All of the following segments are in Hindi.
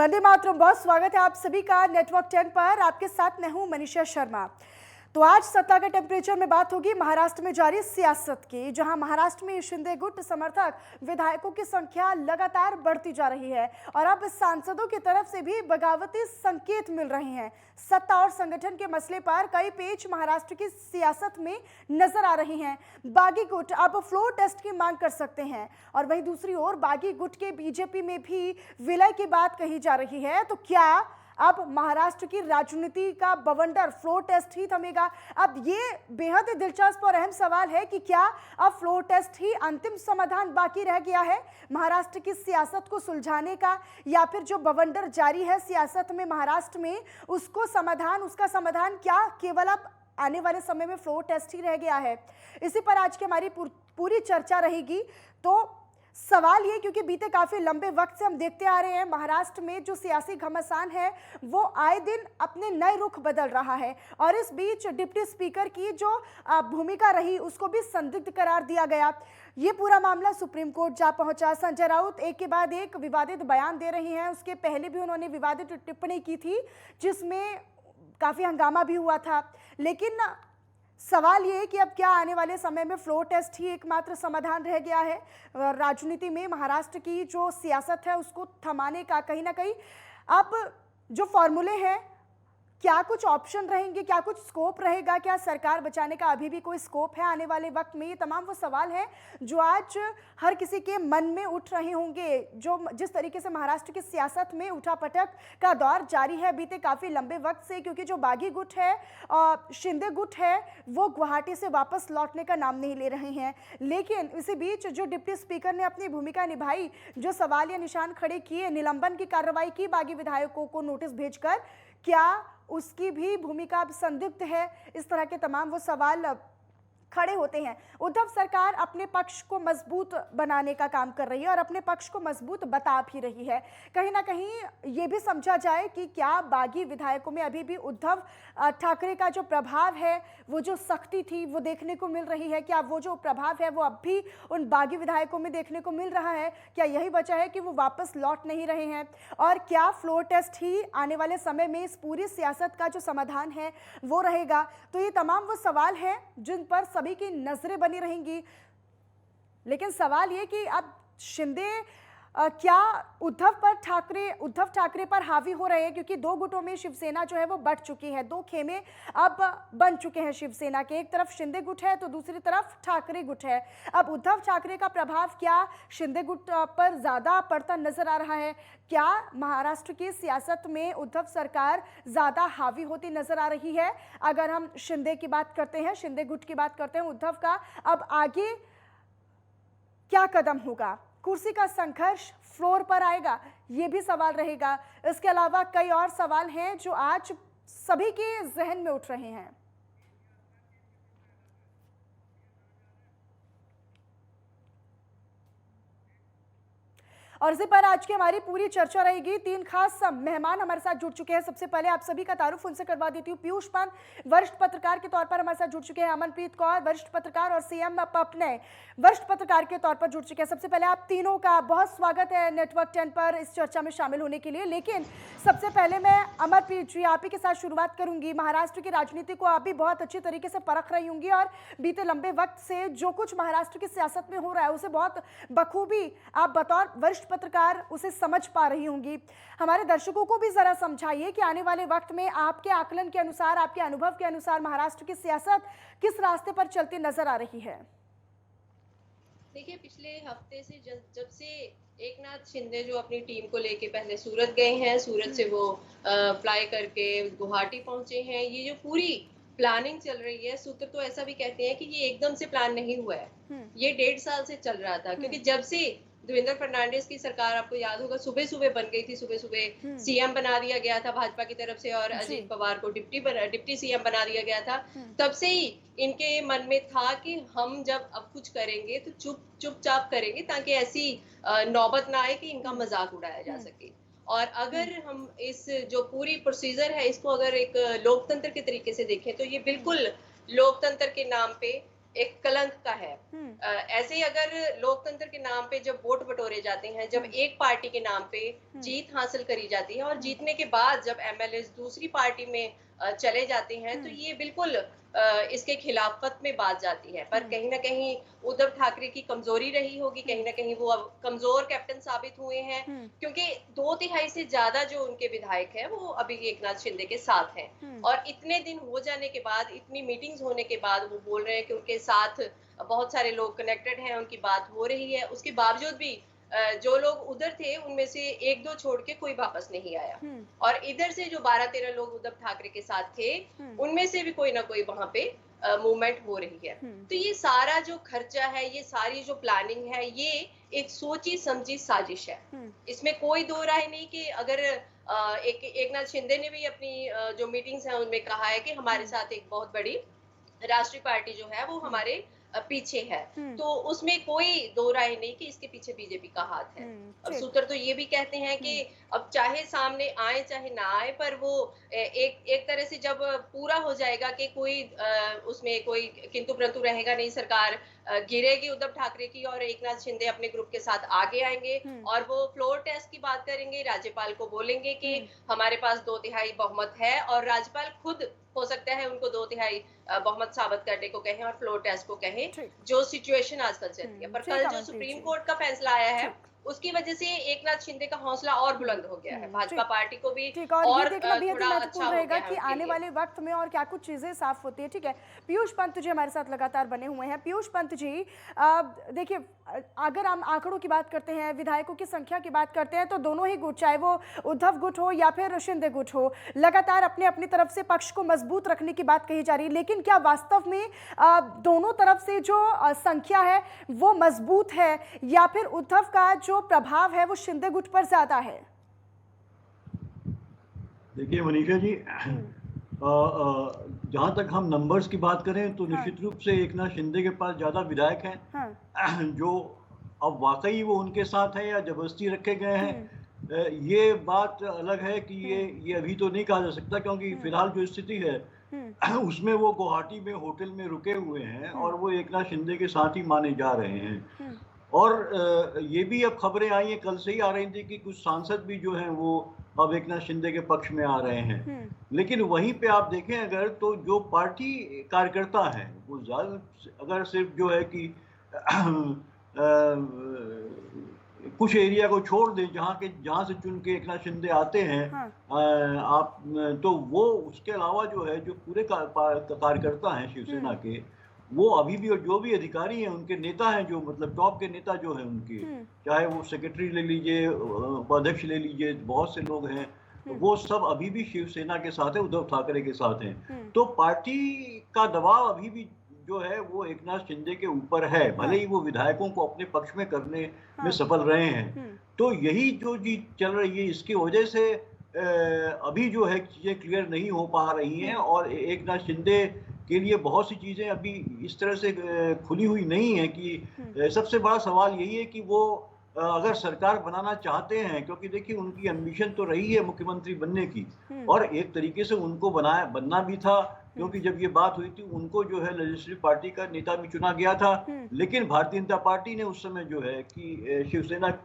वंदे मातरम। बहुत स्वागत है आप सभी का नेटवर्क 10 पर। आपके साथ मैं हूं मनीषा शर्मा। तो आज सत्ता के टेम्परेचर में बात होगी महाराष्ट्र में जारी सियासत की, जहां महाराष्ट्र में शिंदे गुट समर्थक विधायकों की संख्या लगातार बढ़ती जा रही है और अब सांसदों की तरफ से भी बगावती संकेत मिल रहे हैं। सत्ता और संगठन के मसले पर कई पेच महाराष्ट्र की सियासत में नजर आ रही हैं। बागी गुट अब फ्लोर टेस्ट की मांग कर सकते हैं और वहीं दूसरी ओर बागी गुट के बीजेपी में भी विलय की बात कही जा रही है। तो क्या अब महाराष्ट्र की राजनीति का बवंडर फ्लोर टेस्ट ही थमेगा? अब ये बेहद ही दिलचस्प और अहम सवाल है कि क्या अब फ्लोर टेस्ट ही अंतिम समाधान बाकी रह गया है महाराष्ट्र की सियासत को सुलझाने का, या फिर जो बवंडर जारी है सियासत में महाराष्ट्र में उसका समाधान क्या केवल अब आने वाले समय में फ्लोर टेस्ट ही रह गया है? इसी पर आज की हमारी पूरी चर्चा रहेगी। तो सवाल ये, क्योंकि बीते काफी लंबे वक्त से हम देखते आ रहे हैं महाराष्ट्र में जो सियासी घमासान है वो आए दिन अपने नए रुख बदल रहा है और इस बीच डिप्टी स्पीकर की जो भूमिका रही उसको भी संदिग्ध करार दिया गया। ये पूरा मामला सुप्रीम कोर्ट जा पहुंचा। संजय राउत एक के बाद एक विवादित बयान दे रही हैं। उसके पहले भी उन्होंने विवादित टिप्पणी की थी जिसमें काफी हंगामा भी हुआ था। लेकिन सवाल ये है कि अब क्या आने वाले समय में फ्लोर टेस्ट ही एकमात्र समाधान रह गया है राजनीति में महाराष्ट्र की जो सियासत है उसको थमाने का? कहीं ना कहीं अब जो फॉर्मूले हैं, क्या कुछ ऑप्शन रहेंगे, क्या कुछ स्कोप रहेगा, क्या सरकार बचाने का अभी भी कोई स्कोप है आने वाले वक्त में? ये तमाम वो सवाल हैं जो आज हर किसी के मन में उठ रहे होंगे। जो जिस तरीके से महाराष्ट्र की सियासत में उठापटक का दौर जारी है बीते काफ़ी लंबे वक्त से, क्योंकि जो बागी गुट है और शिंदे गुट है वो गुवाहाटी से वापस लौटने का नाम नहीं ले रहे हैं। लेकिन इसी बीच जो डिप्टी स्पीकर ने अपनी भूमिका निभाई, जो सवाल या निशान खड़े किए, निलंबन की कार्रवाई की बागी विधायकों को नोटिस भेजकर, क्या उसकी भी भूमिका संदिग्ध है? इस तरह के तमाम वो सवाल खड़े होते हैं। उद्धव सरकार अपने पक्ष को मजबूत बनाने का काम कर रही है और अपने पक्ष को मजबूत बता भी रही है। कहीं ना कहीं ये भी समझा जाए कि क्या बागी विधायकों में अभी भी उद्धव ठाकरे का जो प्रभाव है, वो जो सख्ती थी वो देखने को मिल रही है? क्या वो जो प्रभाव है वो अब भी उन बागी विधायकों में देखने को मिल रहा है? क्या यही वजह है कि वो वापस लौट नहीं रहे हैं? और क्या फ्लोर टेस्ट ही आने वाले समय में इस पूरी सियासत का जो समाधान है वो रहेगा? तो ये तमाम वो सवाल हैं जिन पर सभी की नजरें बनी रहेंगी। लेकिन सवाल ये कि अब शिंदे क्या उद्धव ठाकरे पर हावी हो रहे हैं, क्योंकि दो गुटों में शिवसेना जो है वो बढ़ चुकी है। दो खेमे अब बन चुके हैं शिवसेना के। एक तरफ शिंदे गुट है तो दूसरी तरफ ठाकरे गुट है। अब उद्धव ठाकरे का प्रभाव क्या शिंदे गुट पर ज्यादा पड़ता नजर आ रहा है? क्या महाराष्ट्र की सियासत में उद्धव सरकार ज्यादा हावी होती नजर आ रही है? अगर हम शिंदे की बात करते हैं, शिंदे गुट की बात करते हैं उद्धव का, अब आगे क्या कदम होगा? कुर्सी का संघर्ष फ्लोर पर आएगा? ये भी सवाल रहेगा। इसके अलावा कई और सवाल हैं जो आज सभी के जहन में उठ रहे हैं। और इसी पर आज की हमारी पूरी चर्चा रहेगी। तीन खास मेहमान हमारे साथ जुड़ चुके हैं। सबसे पहले आप सभी का तारुफ उनसे करवा देती हूँ। पीयूष पंत वरिष्ठ पत्रकार के तौर पर हमारे साथ जुड़ चुके हैं। अमनप्रीत कौर वरिष्ठ पत्रकार और सीएम पपने वरिष्ठ पत्रकार के तौर पर जुड़ चुके हैं। सबसे पहले आप तीनों का बहुत स्वागत है नेटवर्क 10 पर इस चर्चा में शामिल होने के लिए। लेकिन सबसे पहले मैं अमरप्रीत जी आप ही के साथ शुरुआत करूंगी। महाराष्ट्र की राजनीति को आप भी बहुत अच्छी तरीके से परख रही होंगी और बीते लंबे वक्त से जो कुछ महाराष्ट्र की सियासत में हो रहा है उसे बहुत बखूबी आप बतौर वरिष्ठ पत्रकार उसे समझ पा रही होंगी। हमारे दर्शकों को भी जरा समझाइए कि आने वाले वक्त में आपके आकलन के अनुसार, आपके अनुभव के अनुसार महाराष्ट्र की सियासत किस रास्ते पर चलती नजर आ रही है? देखिए, पिछले हफ्ते से जब से एकनाथ शिंदे जो अपनी टीम को लेके पहले सूरत गए हैं, सूरत से वो फ्लाई करके गुवाहाटी पहुंचे हैं, ये जो पूरी प्लानिंग चल रही है, सूत्र तो ऐसा भी कहते हैं कि ये एकदम से प्लान नहीं हुआ है। ये 1.5 साल से चल रहा था, क्योंकि जब से देवेंद्र फडणवीस की सरकार, आपको याद होगा, सुबह सुबह बन गई थी, सुबह सुबह सीएम बना दिया गया था भाजपा की तरफ से और अजित पवार को डिप्टी सीएम बना दिया गया था। तब से ही इनके मन में था कि हम जब अब कुछ करेंगे तो चुपचाप करेंगे, ताकि ऐसी नौबत ना आए कि इनका मजाक उड़ाया जा सके। और अगर हम इस जो पूरी प्रोसीजर है इसको अगर एक लोकतंत्र के तरीके से देखें तो ये बिल्कुल लोकतंत्र के नाम पे एक कलंक का है। ऐसे ही अगर लोकतंत्र के नाम पे जब वोट बटोरे जाते हैं, जब एक पार्टी के नाम पे जीत हासिल करी जाती है और जीतने के बाद जब एमएलए दूसरी पार्टी में चले जाते हैं, तो ये बिल्कुल इसके खिलाफत में बात जाती है। पर कहीं ना कहीं उद्धव ठाकरे की कमजोरी रही होगी, कहीं ना कहीं वो अब कमजोर कैप्टन साबित हुए हैं, क्योंकि 2/3 से ज्यादा जो उनके विधायक हैं वो अभी एकनाथ शिंदे के साथ हैं। और इतने दिन हो जाने के बाद, इतनी मीटिंग्स होने के बाद वो बोल रहे हैं कि उनके साथ बहुत सारे लोग कनेक्टेड हैं, उनकी बात हो रही है। उसके बावजूद भी जो लोग उधर थे उनमें से 1-2 छोड़ के कोई वापस नहीं आया। और इधर से जो 12-13 लोग उद्धव ठाकरे के साथ थे, उनमें से भी कोई ना कोई वहां पे मूवमेंट हो रही है। तो ये सारा जो खर्चा है, ये सारी जो प्लानिंग है, ये एक सोची समझी साजिश है। इसमें कोई दो राय नहीं कि अगर एकनाथ शिंदे ने भी अपनी जो मीटिंग्स हैं उनमें कहा है कि हमारे साथ एक बहुत बड़ी राष्ट्रीय पार्टी जो है वो हमारे पीछे है, तो उसमें कोई दो राय नहीं कि इसके पीछे बीजेपी का हाथ है। और सूत्र तो ये भी कहते हैं कि अब चाहे सामने आए चाहे ना आए, पर वो एक तरह से जब पूरा हो जाएगा कि कोई उसमें कोई किंतु परंतु रहेगा नहीं, सरकार गिरेगी उद्धव ठाकरे की और एकनाथ शिंदे अपने ग्रुप के साथ आगे आएंगे और वो फ्लोर टेस्ट की बात करेंगे, राज्यपाल को बोलेंगे कि हमारे पास 2/3 बहुमत है, और राज्यपाल खुद हो सकता है उनको 2/3 बहुमत साबित करने को कहें और फ्लोर टेस्ट को कहें, जो सिचुएशन आजकल चलती है। पर कल जो सुप्रीम कोर्ट का फैसला आया है उसकी वजह से एकनाथ शिंदे का हौसला और बुलंद हो गया है, भाजपा पार्टी को भी और ये देखना थोड़ा अच्छा हो रहेगा गया कि आने वाले वक्त में और क्या कुछ चीजें साफ होती है। ठीक है, पीयूष पंत जी हमारे साथ लगातार बने हुए हैं। पीयूष पंत जी, देखिए, अगर हम आंकड़ों की बात करते हैं, विधायकों की संख्या की बात करते हैं, तो दोनों ही गुट, चाहे वो उद्धव गुट हो या फिर शिंदे गुट हो, लगातार अपने अपनी तरफ से पक्ष को मजबूत रखने की बात कही जा रही है। लेकिन क्या वास्तव में दोनों तरफ से जो संख्या है वो मजबूत है, या फिर उद्धव का जो प्रभाव है वो शिंदे गुट पर ज्यादा है? देखिए मनीषा जी, जहाँ तक हम नंबर्स की बात करें तो निश्चित रूप से एकनाथ शिंदे के पास ज्यादा विधायक हैं। जो अब वाकई वो उनके साथ है या जबरदस्ती रखे गए हैं, ये बात अलग है कि ये अभी तो नहीं कहा जा सकता, क्योंकि फिलहाल जो स्थिति है उसमें वो गुवाहाटी में होटल में रुके हुए हैं और वो एकनाथ शिंदे के साथ ही माने जा रहे हैं। और ये भी अब खबरें आई हैं, कल से ही आ रही थी कि कुछ सांसद भी जो हैं वो अब एकनाथ शिंदे के पक्ष में आ रहे हैं। लेकिन वहीं पे आप देखें अगर, तो जो पार्टी कार्यकर्ता है वो ज्यादा, अगर सिर्फ जो है कि कुछ एरिया को छोड़ दें जहाँ से चुन के एकनाथ शिंदे आते हैं, आप तो वो उसके अलावा जो है जो पूरे कार्यकर्ता हैं शिवसेना के, वो अभी भी, और जो भी अधिकारी हैं उनके नेता हैं, जो मतलब टॉप के नेता जो हैं उनके, चाहे वो सेक्रेटरी ले लीजिए, उपाध्यक्ष ले लीजिए, बहुत से लोग हैं, वो सब अभी भी शिवसेना के साथ है, उद्धव ठाकरे के साथ हैं। तो पार्टी का दबाव अभी भी जो है वो एकनाथ शिंदे के ऊपर है, भले ही वो विधायकों को अपने पक्ष में करने में सफल रहे हैं। तो यही जो चीज चल रही है, इसकी वजह से अभी जो है चीजें क्लियर नहीं हो पा रही हैं, और एकनाथ शिंदे के लिए बहुत सी चीजें अभी इस तरह से खुली हुई नहीं है कि सबसे बड़ा सवाल यही है कि वो अगर सरकार बनाना चाहते हैं, क्योंकि देखिए उनकी एम्बिशन तो रही है मुख्यमंत्री बनने की, और एक तरीके से उनको बनना भी था, क्योंकि जब ये बात हुई थी उनको जो है लेजिस्लेटिव पार्टी का नेता भी चुना गया था। लेकिन भारतीय जनता पार्टी ने उस समय जो है कि शिवसेना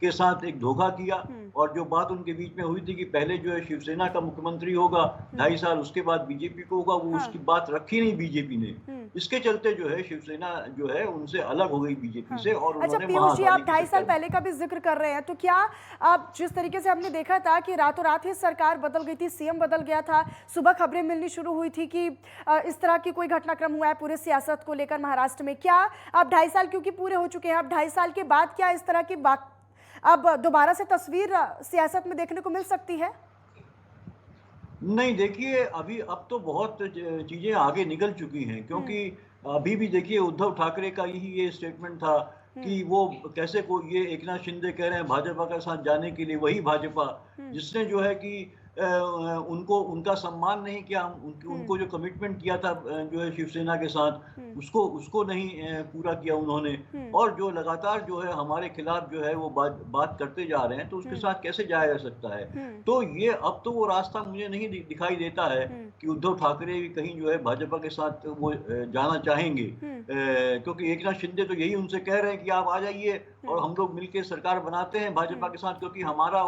के साथ एक धोखा किया, और जो बात उनके बीच में हुई थी कि पहले जो है शिवसेना का मुख्यमंत्री होगा 2.5 साल, उसके बाद बीजेपी को होगा, वो उसकी बात रखी नहीं बीजेपी ने। इसके चलते जो है शिवसेना जो है उनसे अलग हो गई बीजेपी से। और अच्छा पीयूष जी, आप 2.5 साल पहले का भी जिक्र कर रहे हैं, तो क्या आप जिस तरीके से हमने देखा था कि रातों रात ही सरकार बदल गई थी, सीएम बदल गया था, सुबह खबरें मिलनी शुरू हुई थी कि इस तरह की कोई घटनाक्रम हुआ है पूरे सियासत को लेकर महाराष्ट्र में, क्या आप 2.5 साल क्योंकि पूरे हो चुके हैं, अब 2.5 साल के बाद क्या इस तरह की अब दोबारा से तस्वीर सियासत में देखने को मिल सकती है? नहीं, देखिए अब तो बहुत चीजें आगे निकल चुकी हैं, क्योंकि अभी भी देखिए उद्धव ठाकरे का ही ये स्टेटमेंट था कि वो कैसे को ये एकनाथ शिंदे कह रहे हैं भाजपा के साथ जाने के लिए, वही भाजपा जिसने जो है कि उनको उनका सम्मान नहीं किया, उनको जो कमिटमेंट किया था जो है शिवसेना के साथ, उसको नहीं पूरा किया उन्होंने, और जो लगातार जो है हमारे खिलाफ जो है वो बात करते जा रहे हैं, तो उसके साथ कैसे जाया जा सकता है। तो ये अब तो वो रास्ता मुझे नहीं दिखाई देता है कि उद्धव ठाकरे कहीं जो है भाजपा के साथ वो जाना चाहेंगे, क्योंकि एकनाथ शिंदे तो यही उनसे कह रहे हैं कि आप आ जाइए और हम लोग मिलकर सरकार बनाते हैं भाजपा के साथ, क्योंकि हमारा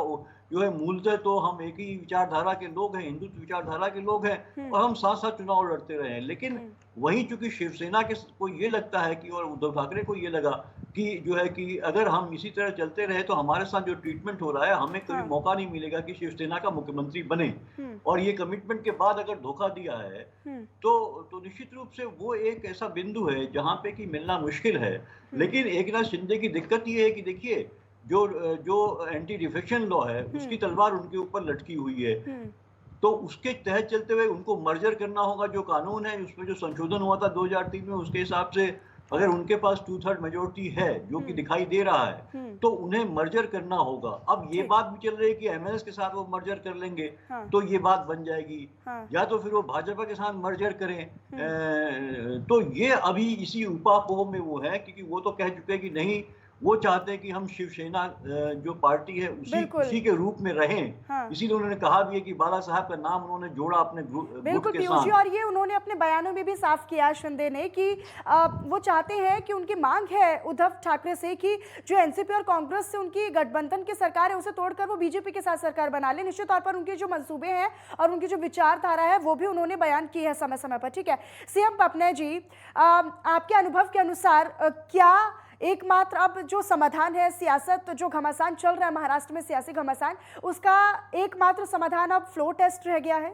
जो है मूलतः तो हम एक ही विचारधारा के लोग हैं, हिंदुत्व विचारधारा के लोग हैं, और हम साथ साथ चुनाव लड़ते रहे हैं। लेकिन वहीं चूंकि शिवसेना के को ये लगता है कि, और उद्धव ठाकरे को ये लगा कि जो है कि अगर हम इसी तरह चलते रहे तो हमारे साथ जो ट्रीटमेंट हो रहा है, हमें कभी मौका नहीं मिलेगा कि शिवसेना का मुख्यमंत्री बने, और ये कमिटमेंट के बाद अगर धोखा दिया है तो निश्चित रूप से वो एक ऐसा बिंदु है जहां पे कि मिलना मुश्किल है। लेकिन एकनाथ शिंदे की दिक्कत ये है कि देखिए जो एंटी डिफेक्शन लॉ है उसकी तलवार उनके ऊपर लटकी हुई है, तो उसके तहत चलते हुए उनको मर्जर करना होगा। जो कानून है उसमें जो संशोधन हुआ था 2003 में, उसके हिसाब से अगर उनके पास 2/3 मेजोरिटी है, जो कि दिखाई दे रहा है, तो उन्हें मर्जर करना होगा। अब ये बात भी चल रही है कि एमएनएस के साथ वो मर्जर कर लेंगे, तो ये बात बन जाएगी, या तो फिर वो भाजपा के साथ मर्जर करें। तो ये अभी इसी उपापोह में वो है, क्योंकि वो तो कह चुके हैं कि नहीं, वो चाहते हैं कि हम शिवसेना जो पार्टी है उसी के रूप में रहें। इसीलिए उन्होंने कहा भी है कि बाला साहब का नाम उन्होंने जोड़ा अपने बिल्कुल पीयूष जी, और ये उन्होंने अपने बयानों में भी साफ किया शिंदे ने कि वो चाहते हैं कि उनकी मांग है उद्धव ठाकरे से कि जो एनसीपी और कांग्रेस से उनकी गठबंधन की सरकार है उसे तोड़कर वो बीजेपी के साथ सरकार बना ले। निश्चित तौर पर उनके जो मंसूबे हैं और उनकी जो विचारधारा है वो भी उन्होंने बयान की है समय समय पर। ठीक है, सीएम पटना जी, आपके अनुभव के अनुसार क्या एकमात्र अब जो समाधान है, सियासत जो घमासान चल रहा है महाराष्ट्र में, सियासी घमासान, उसका एकमात्र समाधान अब फ्लोर टेस्ट रह गया है?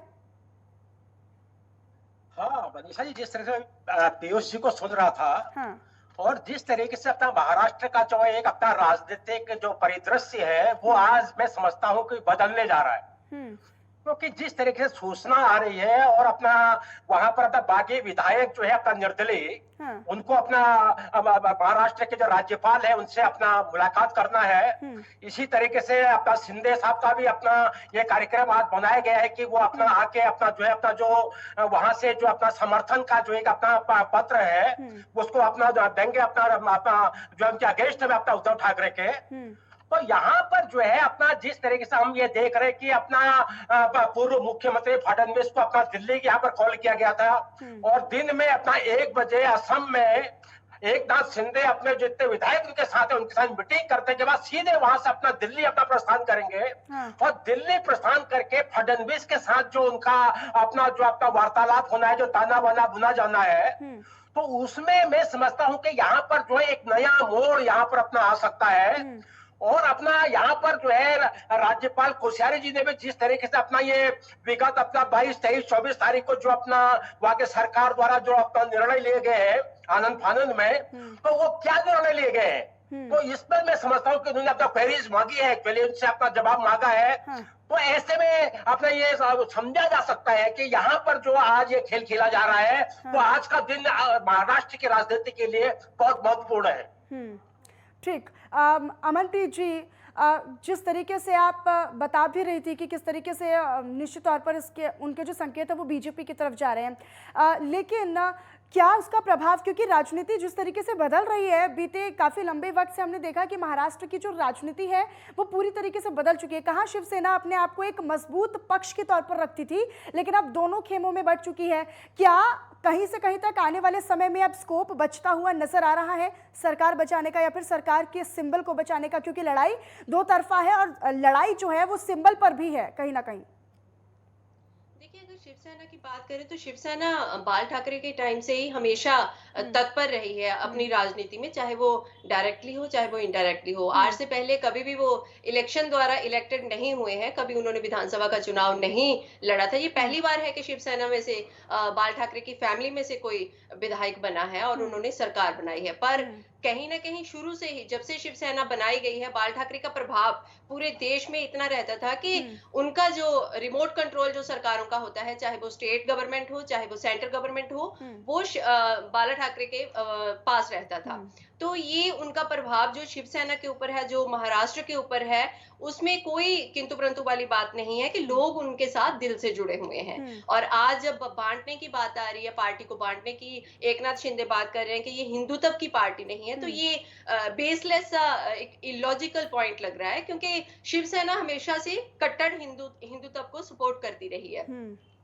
हाँ मनीषा जी, जिस तरह से पीयूष जी को सुन रहा था, और जिस तरीके से अपना महाराष्ट्र का जो एक अपना राजनीतिक जो परिदृश्य है वो आज मैं समझता हूँ कि बदलने जा रहा है, क्योंकि जिस तरीके से सूचना आ रही है और अपना वहां पर अपना बागी विधायक जो है अपना निर्दलीय, उनको अपना महाराष्ट्र के जो राज्यपाल है उनसे अपना मुलाकात करना है। इसी तरीके से अपना शिंदे साहब का भी अपना ये कार्यक्रम आज बनाया गया है कि वो अपना आके अपना जो है अपना जो वहां से जो अपना समर्थन का जो एक अपना पत्र है उसको अपना देंगे अपना जो उनके अगेंस्ट में अपना उद्धव ठाकरे के। तो यहाँ पर जो है अपना जिस तरीके से हम ये देख रहे हैं कि अपना पूर्व मुख्यमंत्री फडणवीस को अपना दिल्ली यहाँ पर कॉल किया गया था, और दिन में अपना 1 बजे असम में एकनाथ शिंदे अपने जितने विधायक उनके साथ है उनके साथ मीटिंग करने के बाद सीधे वहां से अपना दिल्ली अपना प्रस्थान करेंगे, और दिल्ली प्रस्थान करके फडणवीस के साथ जो उनका अपना वार्तालाप होना है, जो ताना बाना बुना जाना है, तो उसमें मैं समझता हूँ कि यहाँ पर जो है एक नया मोड़ यहाँ पर अपना आ सकता है। और अपना यहाँ पर जो है राज्यपाल कोश्यारी जी ने भी जिस तरीके से अपना ये विगत अपना 22, 23, 24 तारीख को जो अपना वहां के सरकार द्वारा जो अपना निर्णय लिए गए हैं आनंद फानंद में, तो वो क्या निर्णय लिए गए हैं, तो इसमें मैं समझता हूँ कि उन्होंने अपना क्वेरीज मांगी है, एक्चुअली उनसे अपना जवाब मांगा है। तो ऐसे में अपना ये समझा जा सकता है कि यहाँ पर जो आज ये खेल खेला जा रहा है, तो आज का दिन महाराष्ट्र की राजनीति के लिए बहुत महत्वपूर्ण है। ठीक, अमनप्रीत जी, जिस तरीके से आप बता भी रही थी कि किस तरीके से निश्चित तौर पर इसके उनके जो संकेत है वो बीजेपी की तरफ जा रहे हैं, लेकिन क्या उसका प्रभाव, क्योंकि राजनीति जिस तरीके से बदल रही है, बीते काफ़ी लंबे वक्त से हमने देखा कि महाराष्ट्र की जो राजनीति है वो पूरी तरीके से बदल चुकी है। कहाँ शिवसेना अपने आप को एक मजबूत पक्ष के तौर पर रखती थी, लेकिन अब दोनों खेमों में बढ़ चुकी है। क्या कहीं से कहीं तक आने वाले समय में अब स्कोप बचता हुआ नजर आ रहा है सरकार बचाने का, या फिर सरकार के सिंबल को बचाने का, क्योंकि लड़ाई दो तरफा है और लड़ाई जो है वो सिंबल पर भी है कहीं ना कहीं? देखिए, अगर शिवसेना की बात करें तो शिवसेना बाल ठाकरे के टाइम से ही हमेशा तत्पर रही है अपनी राजनीति में, चाहे वो डायरेक्टली हो चाहे वो इनडायरेक्टली हो। आज से पहले कभी भी वो इलेक्शन द्वारा इलेक्टेड नहीं हुए हैं, कभी उन्होंने विधानसभा का चुनाव नहीं लड़ा था। ये पहली बार है कि शिवसेना में से बाल ठाकरे की फैमिली में से कोई विधायक बना है और उन्होंने सरकार बनाई है। पर कहीं ना कहीं शुरू से ही, जब से शिवसेना बनाई गई है, बाल ठाकरे का प्रभाव पूरे देश में इतना रहता था कि उनका जो रिमोट कंट्रोल जो सरकारों का होता है, चाहे वो स्टेट गवर्नमेंट हो चाहे वो सेंट्रल गवर्नमेंट हो, वो बाला ठाकरे के पास रहता था। तो ये उनका प्रभाव जो शिवसेना के ऊपर है, जो महाराष्ट्र के ऊपर है, उसमें कोई किंतु परंतु वाली बात नहीं है कि लोग उनके साथ दिल से जुड़े हुए हैं। और आज जब बांटने की बात आ रही है, पार्टी को बांटने की, एकनाथ शिंदे बात कर रहे हैं कि ये हिंदुत्व की पार्टी नहीं है, तो ये बेसलेस सा एक इलॉजिकल पॉइंट लग रहा है, क्योंकि शिवसेना हमेशा से कट्टर हिंदुत्व को सपोर्ट करती रही है।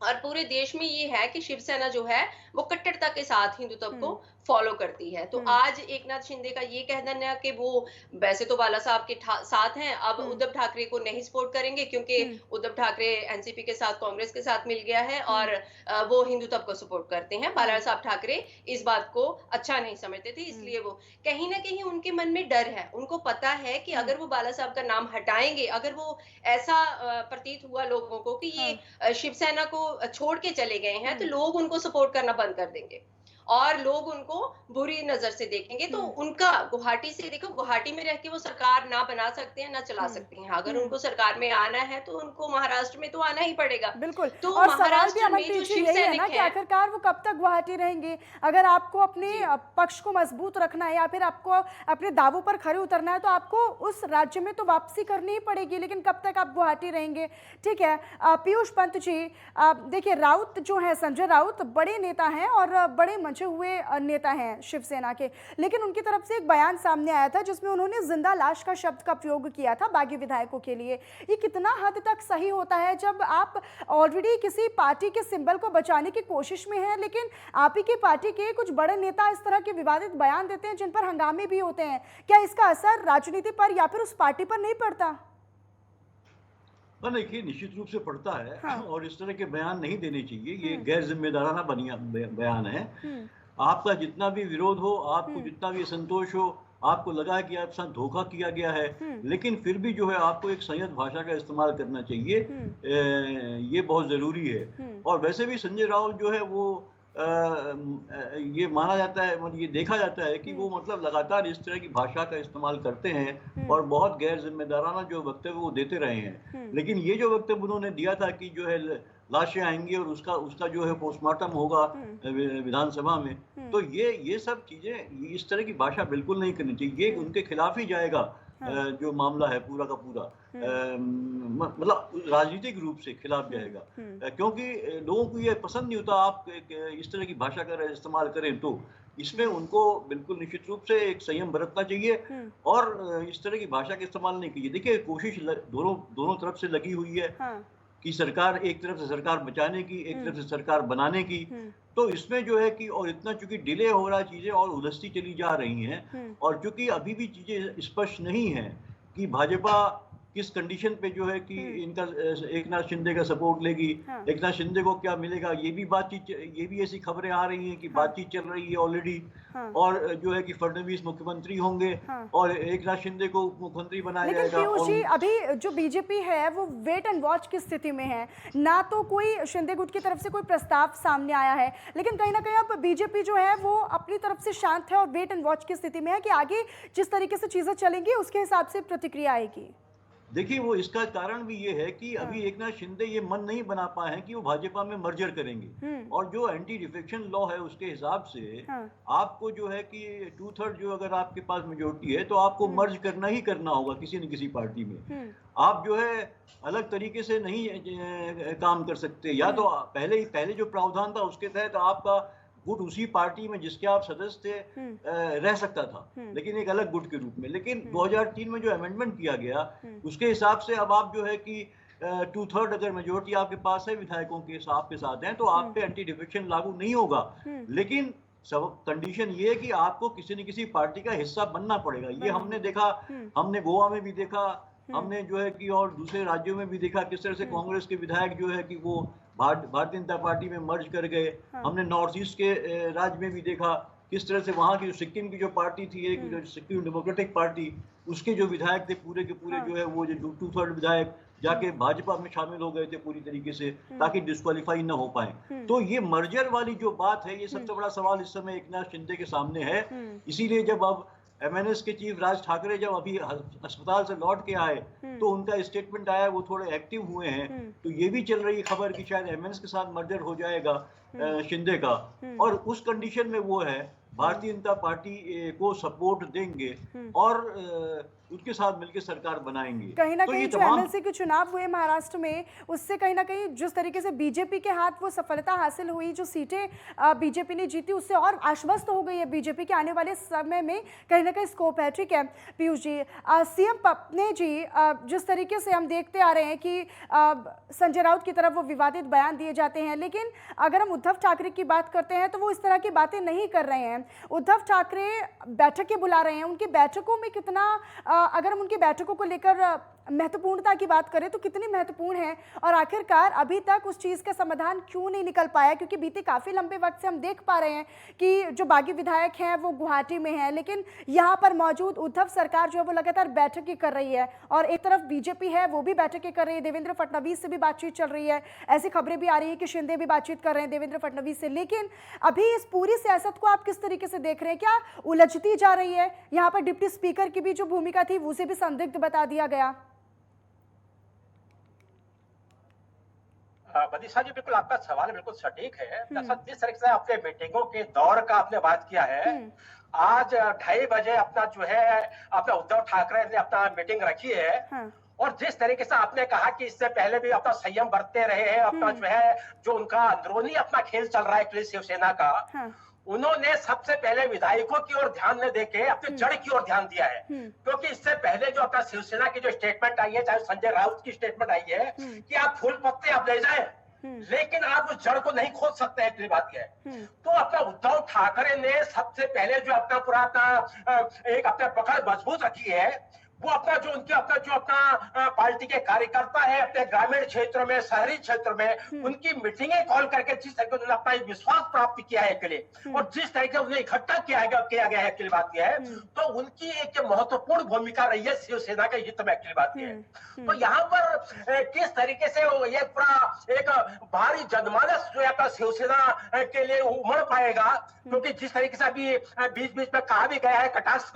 और पूरे देश में ये है कि शिवसेना जो है वो कट्टरता के साथ हिंदुत्व को फॉलो करती है। तो आज एकनाथ शिंदे का ये कहना है कि वो वैसे तो बाला साहब के साथ हैं, अब उद्धव ठाकरे को नहीं सपोर्ट करेंगे क्योंकि उद्धव ठाकरे एनसीपी के साथ, कांग्रेस के साथ मिल गया है और वो हिंदुत्व को सपोर्ट करते हैं। बाला साहब ठाकरे इस बात को अच्छा नहीं समझते थे, इसलिए वो कहीं ना कहीं उनके मन में डर है। उनको पता है कि अगर वो बाला साहब का नाम हटाएंगे, अगर वो ऐसा प्रतीत हुआ लोगों को कि ये शिवसेना को छोड़ के चले गए हैं, तो लोग उनको सपोर्ट करना बंद कर देंगे और लोग उनको बुरी नजर से देखेंगे। तो उनका गुवाहाटी से, देखो गुवाहाटी में रह के वो सरकार ना बना सकते हैं ना चला सकते हैं। अगर उनको सरकार में आना है तो उनको महाराष्ट्र में तो आना ही पड़ेगा। बिल्कुल। तो और महाराष्ट्र में जो शिवसैनिक है कि आखिरकार वो कब तक गुवाहाटी रहेंगे? अगर आपको अपने पक्ष को मजबूत रखना है या फिर आपको अपने दावों पर खड़े उतरना है तो आपको उस राज्य में तो वापसी करनी ही पड़ेगी, लेकिन कब तक आप गुवाहाटी रहेंगे? ठीक है पीयूष पंत जी, देखिए राउत जो है, संजय राउत बड़े नेता हैं और बड़े हुए नेता हैं शिवसेना के, लेकिन उनकी तरफ से एक बयान सामने आया था जिसमें उन्होंने जिंदा लाश का शब्द का प्रयोग किया था बागी विधायकों के लिए। ये कितना हद तक सही होता है जब आप ऑलरेडी किसी पार्टी के सिंबल को बचाने की कोशिश में हैं, लेकिन आप ही की पार्टी के कुछ बड़े नेता इस तरह के विवादित बयान देते हैं जिन पर हंगामे भी होते हैं? क्या इसका असर राजनीति पर या फिर उस पार्टी पर नहीं पड़ता? देखिए निश्चित रूप से पड़ता है। हाँ। और इस तरह के बयान नहीं देने चाहिए, ये गैर जिम्मेदाराना बयान है। आपका जितना भी विरोध हो, आपको जितना भी असंतोष हो, आपको लगा कि आपके साथ धोखा किया गया है, लेकिन फिर भी जो है आपको एक संयत भाषा का इस्तेमाल करना चाहिए, ये बहुत जरूरी है। और वैसे भी संजय राउत जो है वो ये माना जाता है, मतलब ये देखा जाता है कि वो मतलब लगातार इस तरह की भाषा का इस्तेमाल करते हैं और बहुत गैर जिम्मेदाराना जो वक्तव्य वो देते रहे हैं। लेकिन ये जो वक्तव्य उन्होंने दिया था कि जो है लाशें आएंगी और उसका जो है पोस्टमार्टम होगा विधानसभा में, तो ये सब चीजें, इस तरह की भाषा बिल्कुल नहीं करनी चाहिए। ये उनके खिलाफ ही जाएगा। जो मामला है पूरा का पूरा, मतलब राजनीतिक रूप से खिलाफ जाएगा, क्योंकि लोगों को ये पसंद नहीं होता आप इस तरह की भाषा का इस्तेमाल करें। तो इसमें उनको बिल्कुल निश्चित रूप से एक संयम बरतना चाहिए और इस तरह की भाषा का इस्तेमाल नहीं कीजिए। देखिए कोशिश दोनों तरफ से लगी हुई है कि सरकार, एक तरफ से सरकार बचाने की, एक तरफ से सरकार बनाने की। तो इसमें जो है कि और इतना चूंकि डिले हो रहा है, चीजें और उलझती चली जा रही हैं, और चूंकि अभी भी चीजें स्पष्ट नहीं है कि भाजपा किस कंडीशन पे जो है कि इनका एकनाथ शिंदे का सपोर्ट लेगी, एकनाथ शिंदे को क्या मिलेगा, ये भी ऐसी खबरें आ रही हैं कि बातचीत चल रही है ऑलरेडी, और जो है कि फडणवीस मुख्यमंत्री होंगे और एकनाथ शिंदे को मुख्यमंत्री बनाया जाएगा। लेकिन अभी जो बीजेपी है वो वेट एंड वॉच की स्थिति में है, ना तो कोई शिंदे गुट की तरफ से कोई प्रस्ताव सामने आया है, लेकिन कहीं ना कहीं अब बीजेपी जो है वो अपनी तरफ से शांत है और वेट एंड वॉच की स्थिति में है कि आगे जिस तरीके से चीजें चलेंगी उसके हिसाब से प्रतिक्रिया आएगी। देखिए वो इसका कारण भी ये है कि अभी एकनाथ शिंदे ये मन नहीं बना पाए हैं कि वो भाजपा में मर्जर करेंगे, और जो एंटी डिफेक्शन लॉ है उसके हिसाब से आपको जो है कि 2/3 जो अगर आपके पास मेजोरिटी है तो आपको मर्ज करना ही करना होगा किसी न किसी पार्टी में। आप जो है अलग तरीके से नहीं काम कर सकते, या तो पहले जो प्रावधान था उसके तहत आपका गुट उसी पार्टी में जिसके आप सदस्य थे रह सकता था, लेकिन एक अलग गुट के रूप में। लेकिन 2003 में जो अमेंडमेंट किया गया उसके हिसाब से अब आप जो है कि 2/3 अगर मेजोरिटी आपके पास है विधायकों के आपके साथ हैं तो आप पे एंटी डिफेक्शन लागू नहीं होगा। लेकिन सब कंडीशन ये है कि आपको किसी न किसी पार्टी का हिस्सा बनना पड़ेगा। ये हमने देखा, हमने गोवा में भी देखा, हमने जो है कि और दूसरे राज्यों में भी देखा किस तरह से कांग्रेस के विधायक जो है कि वो भारतीय जनता पार्टी में मर्ज कर गए। हमने नॉर्थ ईस्ट के राज्य में भी देखा किस तरह से वहाँ की सिक्किम की जो पार्टी थी, एक सिक्किम डेमोक्रेटिक पार्टी, उसके जो विधायक थे पूरे के पूरे जो है वो जो 2/3 विधायक जाके भाजपा में शामिल हो गए थे पूरी तरीके से, ताकि डिस्क्वालीफाई न हो पाए। तो ये मर्जर वाली जो बात है, ये सबसे बड़ा सवाल इस समय एकनाथ शिंदे के सामने है। इसीलिए जब अब MNS के चीफ राज ठाकरे जब अभी अस्पताल से लौट के आए तो उनका स्टेटमेंट आया, वो थोड़े एक्टिव हुए हैं। तो ये भी चल रही खबर कि शायद MNS के साथ मर्जर हो जाएगा शिंदे का, और उस कंडीशन में वो है भारतीय जनता पार्टी को सपोर्ट देंगे और उनके साथ मिलकर सरकार बनाएंगे। कहीं ना तो कहीं जो एमएलसी के चुनाव हुए महाराष्ट्र में, उससे कहीं ना कहीं जिस तरीके से बीजेपी के हाथ वो सफलता हासिल हुई, जो सीटें बीजेपी ने जीती, उससे और आश्वस्त हो गई है बीजेपी के आने वाले समय में कहीं ना कहीं स्कोप है। ठीक है पीयूष जी, सीएम पत्नी जी जिस तरीके से हम देखते आ रहे हैं कि संजय राउत की तरफ वो विवादित बयान दिए जाते हैं, लेकिन अगर हम उद्धव ठाकरे की बात करते हैं तो वो इस तरह की बातें नहीं कर रहे हैं। उद्धव ठाकरे बैठकें बुला रहे हैं, उनकी बैठकों में कितना अगर हम उनकी बैठकों को लेकर महत्वपूर्णता की बात करें तो कितनी महत्वपूर्ण है, और आखिरकार अभी तक उस चीज़ का समाधान क्यों नहीं निकल पाया? क्योंकि बीते काफ़ी लंबे वक्त से हम देख पा रहे हैं कि जो बागी विधायक हैं वो गुवाहाटी में हैं, लेकिन यहाँ पर मौजूद उद्धव सरकार जो है वो लगातार बैठकें कर रही है, और एक तरफ बीजेपी है वो भी बैठकें कर रही है, देवेंद्र फडणवीस से भी बातचीत चल रही है, ऐसी खबरें भी आ रही है कि शिंदे भी बातचीत कर रहे हैं देवेंद्र फडणवीस से। लेकिन अभी इस पूरी सियासत को आप किस तरीके से देख रहे हैं? क्या उलझती जा रही है? यहाँ पर डिप्टी स्पीकर की भी जो भूमिका थी उसे भी संदिग्ध बता दिया गया। बदीशा जी, बिल्कुल आपका सवाल बिल्कुल सटीक है। जिस तरह से आपने मीटिंगों के दौर का आपने बात किया है, आज 2:30 बजे अपना जो है अपना उद्धव ठाकरे ने अपना मीटिंग रखी है, और जिस तरीके से आपने कहा कि इससे पहले भी अपना संयम बरतते रहे हैं, अपना जो है जो उनका अंदरूनी अपना खेल चल रहा है अखिलेश शिवसेना का, उन्होंने सबसे पहले विधायकों की ओर ध्यान न देके अपने जड़ की ओर ध्यान दिया है। क्योंकि इससे पहले जो अपना शिवसेना की जो स्टेटमेंट आई है, चाहे संजय राउत की स्टेटमेंट आई है कि आप फूल पत्ते आप ले जाएं, लेकिन आप उस जड़ को नहीं खोद सकते हैं, इतनी बात है। तो अपना उद्धव ठाकरे ने सबसे पहले जो अपना पूरा अपना एक अपना पकड़ मजबूत रखी है, वो अपना जो उनके अपना पार्टी के कार्यकर्ता है अपने ग्रामीण क्षेत्र में, शहरी क्षेत्र में उनकी मीटिंगें कॉल करके जिस तरीके उन्होंने अपना एक विश्वास प्राप्त किया है के लिए, और जिस तरीके उन्हें इकट्ठा किया गया है के बात है, तो उनकी एक महत्वपूर्ण भूमिका रही है शिवसेना के हित में के बात है। तो यहाँ पर किस तरीके से ये पूरा एक भारी जनमानस जो है शिवसेना के लिए उमड़ पाएगा, क्योंकि जिस तरीके से अभी बीच बीच में कहा भी गया है, कटाक्ष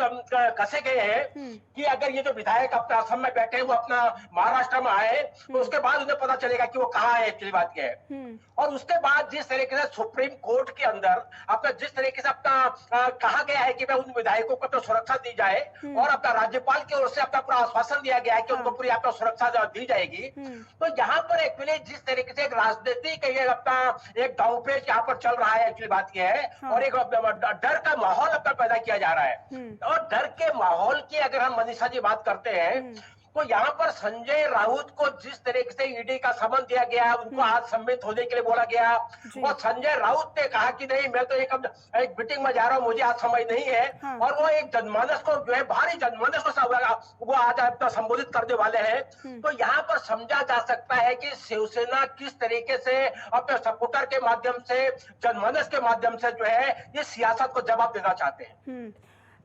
कसे गए हैं कि अगर ये जो विधायक अपना असम में बैठे वो अपना महाराष्ट्र में आए तो उसके बाद उन्हें पता चलेगा कि वो कहाँ है, एक्चुअली बात क्या है। और उसके बाद जिस तरीके से सुप्रीम कोर्ट के अंदर अपना जिस तरीके से अपना कहा गया है कि भाई उन विधायकों को तो सुरक्षा दी जाए, और अपना राज्यपाल की ओर से अपना पूरा आश्वासन दिया गया है कि उनको पूरी अपना सुरक्षा दी जाएगी, तो यहाँ पर एक्चुअली जिस तरीके से एक राजनीतिक अपना एक दांवपेच यहाँ पर चल रहा है, एक्चुअली बात यह है, और एक डर का माहौल अपना पैदा किया जा रहा है। और डर के माहौल की अगर हम मनीषा जी बात करते हैं, तो यहाँ पर संजय राउत को जिस तरीके से ईडी का समन दिया गया, उनको आज सम्मिलित होने के लिए बोला गया, और संजय राउत ने कहा कि नहीं मैं तो एक मीटिंग में जा रहा हूँ, मुझे आज समय नहीं है, और वो एक जनमानस को जो है भारी जनमानस को वो आज अपना संबोधित करने वाले हैं। तो यहाँ पर समझा जा सकता है कि शिवसेना किस तरीके से अपने सपोर्टर के माध्यम से, जनमानस के माध्यम से जो है ये सियासत को जवाब देना चाहते हैं।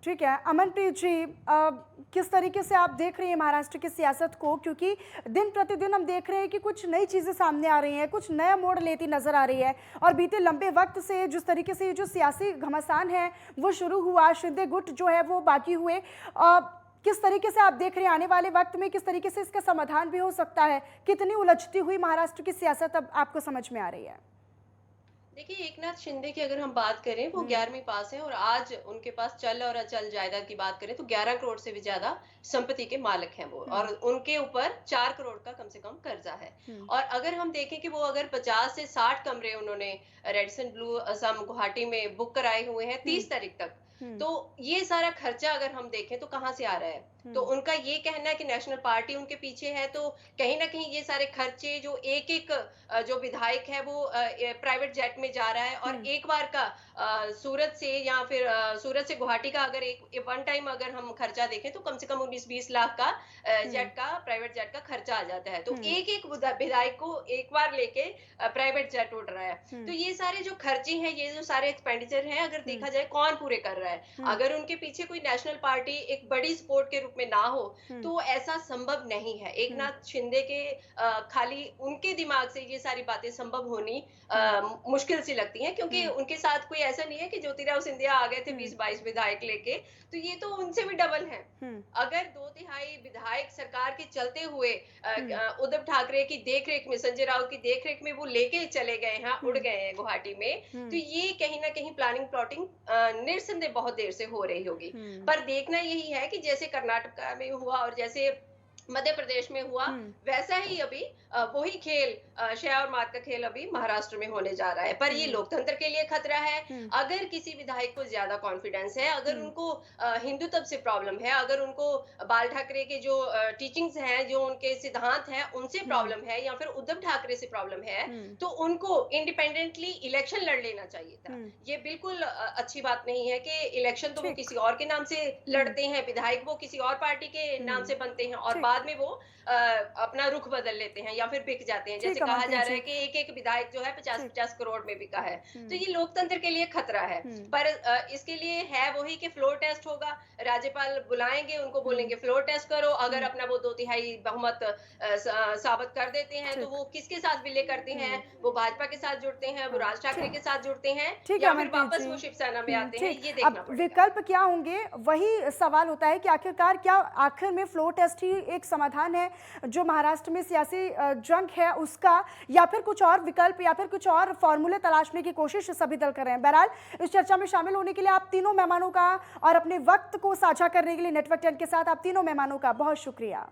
ठीक है अमनप्रीत जी, किस तरीके से आप देख रहे हैं महाराष्ट्र की सियासत को? क्योंकि दिन प्रतिदिन हम देख रहे हैं कि कुछ नई चीज़ें सामने आ रही हैं, कुछ नया मोड़ लेती नजर आ रही है, और बीते लंबे वक्त से जिस तरीके से ये जो सियासी घमासान है वो शुरू हुआ, शिंदे गुट जो है वो बाकी हुए, किस तरीके से आप देख रहे हैं आने वाले वक्त में किस तरीके से इसका समाधान भी हो सकता है? कितनी उलझती हुई महाराष्ट्र की सियासत अब आपको समझ में आ रही है? देखिए, एकनाथ शिंदे की अगर हम बात करें, वो 11वीं पास है, और आज उनके पास चल और अचल जायदाद की बात करें तो 11 करोड़ से भी ज्यादा संपत्ति के मालिक हैं वो, और उनके ऊपर 4 करोड़ का कम से कम कर्जा है। और अगर हम देखें कि वो अगर 50 से 60 कमरे उन्होंने रेडिसन ब्लू असम गुवाहाटी में बुक कराए हुए हैं 30 तारीख तक, तो ये सारा खर्चा अगर हम देखें तो कहाँ से आ रहा है? तो उनका ये कहना है कि नेशनल पार्टी उनके पीछे है, तो कहीं ना कहीं ये सारे खर्चे जो एक जो विधायक है वो प्राइवेट जेट में जा रहा है, और एक बार का सूरत से या फिर सूरत से गुवाहाटी का अगर एक वन टाइम अगर हम खर्चा देखें तो कम से कम 19-20 लाख का जेट का, प्राइवेट जेट का खर्चा आ जाता है। तो एक विधायक को एक बार लेके प्राइवेट जेट उड़ रहा है। तो ये सारे जो खर्चे हैं, ये जो सारे एक्सपेंडिचर हैं, अगर देखा जाए कौन पूरे कर रहा है? अगर उनके पीछे कोई नेशनल पार्टी एक बड़ी सपोर्ट के रूप में ना हो तो ऐसा संभव नहीं है। एकनाथ शिंदे के खाली उनके दिमाग से ये सारी बातें संभव होनी मुश्किल मुश्किल सी लगती हैं, क्योंकि उनके साथ कोई ऐसा नहीं है कि ज्योतिराव सिंधिया आ गए थे 20-22 विधायक लेके, तो ये तो उनसे भी डबल है। अगर 2/3 विधायक सरकार के चलते हुए उद्धव ठाकरे की देखरेख में, संजय राउत की देखरेख में वो लेके चले गए हैं, उड़ गए हैं गुवाहाटी में, तो ये कहीं ना कहीं प्लानिंग प्लॉटिंग निरसंदेह बहुत देर से हो रही होगी। पर देखना यही है कि जैसे कर्नाटक में हुआ और जैसे मध्य प्रदेश में हुआ, वैसा ही अभी वही खेल, शह और मात का खेल अभी महाराष्ट्र में होने जा रहा है। पर ये लोकतंत्र के लिए खतरा है। अगर किसी विधायक को ज्यादा कॉन्फिडेंस है, अगर उनको हिंदुत्व से प्रॉब्लम है, अगर उनको बाल ठाकरे के जो टीचिंग्स हैं, जो उनके सिद्धांत हैं, उनसे प्रॉब्लम है, या फिर उद्धव ठाकरे से प्रॉब्लम है, तो उनको इंडिपेंडेंटली इलेक्शन लड़ लेना चाहिए था। ये बिल्कुल अच्छी बात नहीं है कि इलेक्शन तो वो किसी और के नाम से लड़ते हैं, विधायक वो किसी और पार्टी के नाम से बनते हैं और बाद में वो अपना रुख बदल लेते हैं या फिर बिक जाते हैं। जैसे कहा जा रहा है कि एक विधायक जो है 50-50 करोड़ में बिका है। तो ये लोकतंत्र के लिए खतरा है। पर इसके लिए है वही कि फ्लोर टेस्ट होगा, राज्यपाल बुलाएंगे, उनको बोलेंगे फ्लोर टेस्ट करो, अगर अपना वो 2/3 बहुमत साबित कर देते हैं तो वो किसके साथ विलय करते हैं, वो भाजपा के साथ जुड़ते हैं, वो राज ठाकरे के साथ जुड़ते हैं, या फिर वापस वो शिवसेना में आते हैं, ये देखना पड़ेगा। विकल्प क्या होंगे, वही सवाल होता है कि आखिरकार क्या आखिर में फ्लोर टेस्ट ही एक समाधान है जो महाराष्ट्र में सियासी जंग है उसका, या फिर कुछ और विकल्प या फिर कुछ और फॉर्मूले तलाशने की कोशिश सभी दल कर रहे हैं। बहरहाल इस चर्चा में शामिल होने के लिए आप तीनों मेहमानों का और अपने वक्त को साझा करने के लिए नेटवर्क 10 के साथ आप तीनों मेहमानों का बहुत शुक्रिया।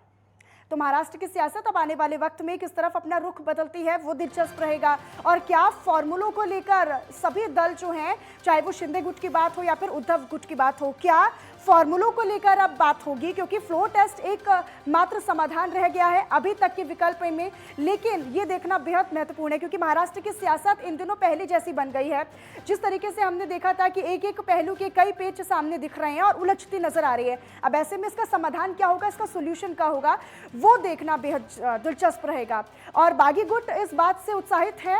तो महाराष्ट्र की सियासत अब आने वाले वक्त में किस तरफ अपना रुख बदलती है वो दिलचस्प रहेगा, और क्या फॉर्मूलों को लेकर सभी दल जो हैं, चाहे वो शिंदे गुट की बात हो या फिर उद्धव गुट की बात हो, क्या फॉर्मूलों को लेकर अब बात होगी, क्योंकि फ्लोर टेस्ट एक मात्र समाधान रह गया है अभी तक के विकल्प में। लेकिन ये देखना बेहद महत्वपूर्ण है क्योंकि महाराष्ट्र की सियासत इन दिनों पहले जैसी बन गई है। जिस तरीके से हमने देखा था कि एक एक पहलू के कई पेच सामने दिख रहे हैं और उलझती नजर आ रही है, अब ऐसे में इसका समाधान क्या होगा, इसका सोल्यूशन क्या होगा, वो देखना बेहद दिलचस्प रहेगा। और बागी गुट इस बात से उत्साहित है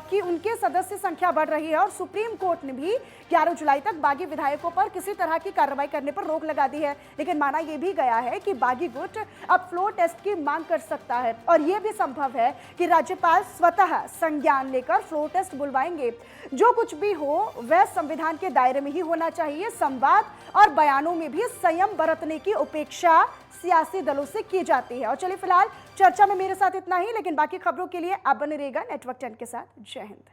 कि उनके सदस्य संख्या बढ़ रही है और सुप्रीम कोर्ट ने भी 11 जुलाई तक बागी विधायकों पर किसी तरह की कार्रवाई करने पर रोक लगा दी है। लेकिन माना यह भी गया है कि बागी गुट अब फ्लोर टेस्ट की मांग कर सकता है और यह भी संभव है कि राज्यपाल स्वतः संज्ञान लेकर फ्लोर टेस्ट बुलवाएंगे। जो कुछ भी हो वह संविधान के दायरे में ही होना चाहिए। संवाद और बयानों में भी संयम बरतने की उपेक्षा सियासी दलों से की जाती है। और चलिए फिलहाल चर्चा में मेरे साथ इतना ही, लेकिन बाकी खबरों के लिए आप बने रहिएगा नेटवर्क 10 के साथ। जय हिंद।